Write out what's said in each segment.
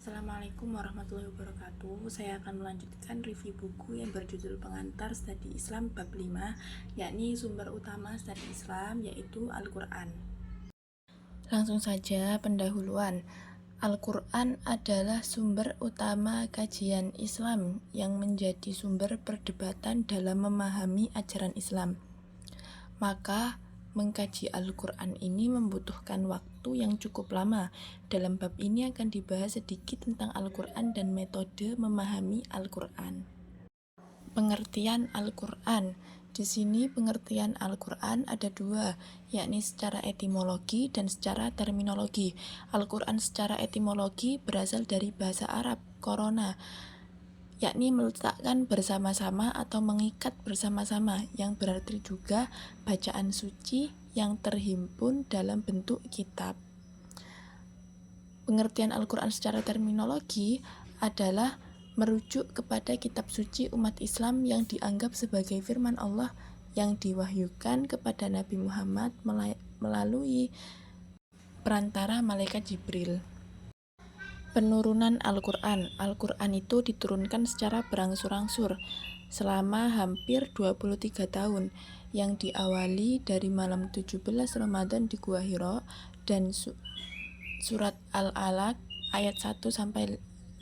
Assalamualaikum warahmatullahi wabarakatuh. Saya akan melanjutkan review buku yang berjudul Pengantar Studi Islam bab 5, yakni sumber utama studi Islam, yaitu Al-Quran. Langsung saja pendahuluan. Al-Quran adalah sumber utama kajian Islam yang menjadi sumber perdebatan dalam memahami ajaran Islam. Maka mengkaji Al-Quran ini membutuhkan waktu yang cukup lama. Dalam bab ini akan dibahas sedikit tentang Al-Quran dan metode memahami Al-Quran. Pengertian Al-Quran. Di sini pengertian Al-Quran ada dua, yakni secara etimologi dan secara terminologi. Al-Quran secara etimologi berasal dari bahasa Arab, korona, yakni meletakkan bersama-sama atau mengikat bersama-sama, yang berarti juga bacaan suci yang terhimpun dalam bentuk kitab. Pengertian Al-Quran secara terminologi adalah merujuk kepada kitab suci umat Islam yang dianggap sebagai firman Allah yang diwahyukan kepada Nabi Muhammad melalui perantara malaikat Jibril. Penurunan Al-Quran. Al-Quran itu diturunkan secara berangsur-angsur selama hampir 23 tahun, yang diawali dari malam 17 Ramadan di Gua Hiro, dan surat Al-Alaq ayat 1 sampai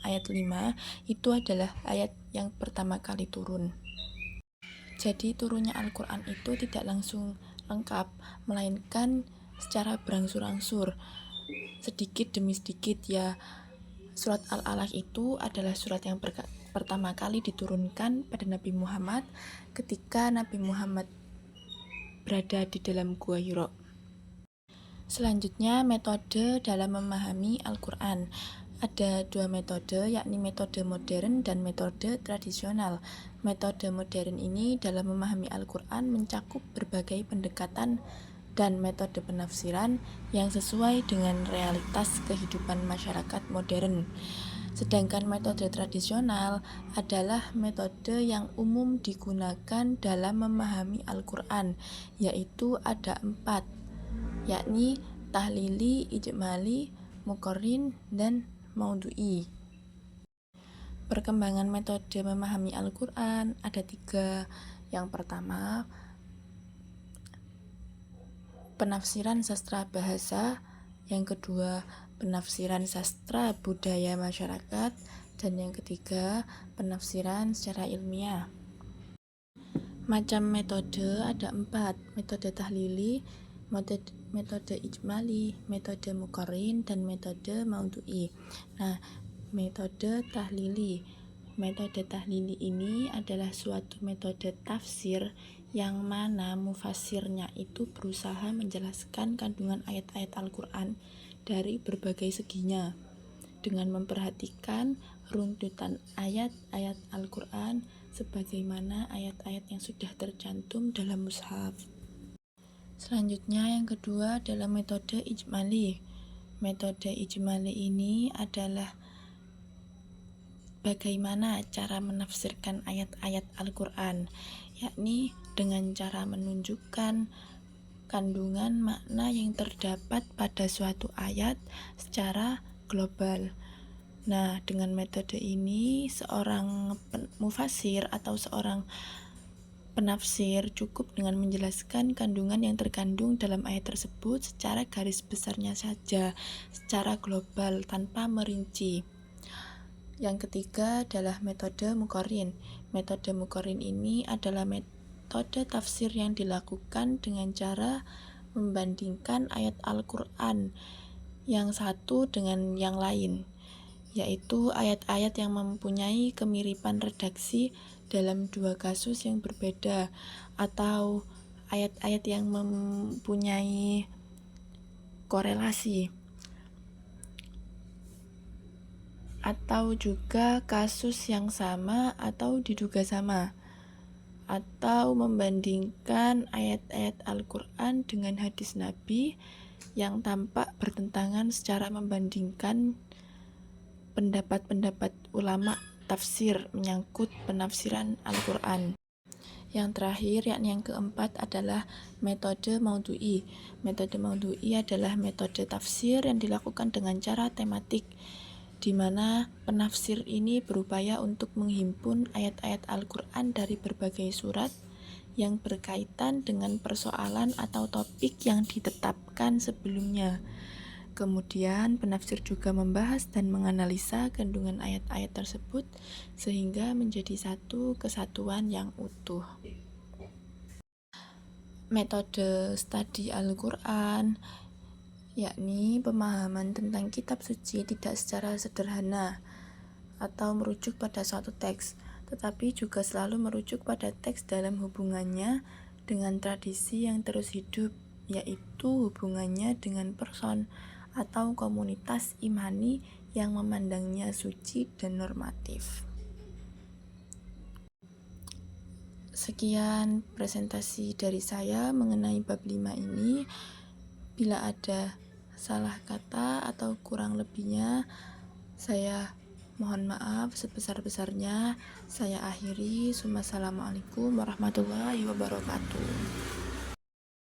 ayat 5 itu adalah ayat yang pertama kali turun. Jadi turunnya Al-Quran itu tidak langsung lengkap, melainkan secara berangsur-angsur, sedikit demi sedikit ya. Surat Al-Alaq itu adalah surat yang pertama kali diturunkan pada Nabi Muhammad ketika Nabi Muhammad berada di dalam Gua Hiro. Selanjutnya, metode dalam memahami Al-Quran. Ada dua metode, yakni metode modern dan metode tradisional. Metode modern ini dalam memahami Al-Quran mencakup berbagai pendekatan dan metode penafsiran yang sesuai dengan realitas kehidupan masyarakat modern. Sedangkan metode tradisional adalah metode yang umum digunakan dalam memahami Al-Quran, yaitu ada 4, yakni tahlili, ijmali, muqarrin, dan maudhu'i. Perkembangan metode memahami Al-Quran ada 3. Yang pertama, penafsiran sastra bahasa. Yang kedua, penafsiran sastra budaya masyarakat. Dan yang ketiga, penafsiran secara ilmiah. Macam metode ada 4, metode tahlili, metode ijmali, metode muqarrin, dan metode maudhu'i. Nah, metode tahlili. Metode tahlili ini adalah suatu metode tafsir yang mana mufassirnya itu berusaha menjelaskan kandungan ayat-ayat Al-Quran dari berbagai seginya dengan memperhatikan runtutan ayat-ayat Al-Quran sebagaimana ayat-ayat yang sudah tercantum dalam mushaf. Selanjutnya yang kedua adalah metode ijmali. Metode ijmali ini adalah bagaimana cara menafsirkan ayat-ayat Al-Quran, yakni dengan cara menunjukkan kandungan makna yang terdapat pada suatu ayat secara global. Nah, dengan metode ini seorang mufassir atau seorang penafsir cukup dengan menjelaskan kandungan yang terkandung dalam ayat tersebut secara garis besarnya saja, secara global tanpa merinci. Yang ketiga adalah metode muqarrin. Metode muqarrin ini adalah metode tafsir yang dilakukan dengan cara membandingkan ayat Al-Quran yang satu dengan yang lain, yaitu ayat-ayat yang mempunyai kemiripan redaksi dalam 2 kasus yang berbeda, atau ayat-ayat yang mempunyai korelasi, atau juga kasus yang sama atau diduga sama, atau membandingkan ayat-ayat Al-Quran dengan hadis Nabi yang tampak bertentangan secara membandingkan pendapat-pendapat ulama tafsir menyangkut penafsiran Al-Quran. Yang terakhir, yakni yang keempat, adalah metode maudhu'i. Metode maudhu'i adalah metode tafsir yang dilakukan dengan cara tematik, di mana penafsir ini berupaya untuk menghimpun ayat-ayat Al-Quran dari berbagai surat yang berkaitan dengan persoalan atau topik yang ditetapkan sebelumnya. Kemudian penafsir juga membahas dan menganalisa kandungan ayat-ayat tersebut sehingga menjadi satu kesatuan yang utuh. Metode studi Al-Quran, yakni pemahaman tentang kitab suci tidak secara sederhana atau merujuk pada suatu teks, tetapi juga selalu merujuk pada teks dalam hubungannya dengan tradisi yang terus hidup, yaitu hubungannya dengan person atau komunitas imani yang memandangnya suci dan normatif. Sekian presentasi dari saya mengenai bab 5 ini. Bila ada salah kata atau kurang lebihnya, saya mohon maaf sebesar-besarnya. Saya akhiri. Wassalamualaikum warahmatullahi wabarakatuh.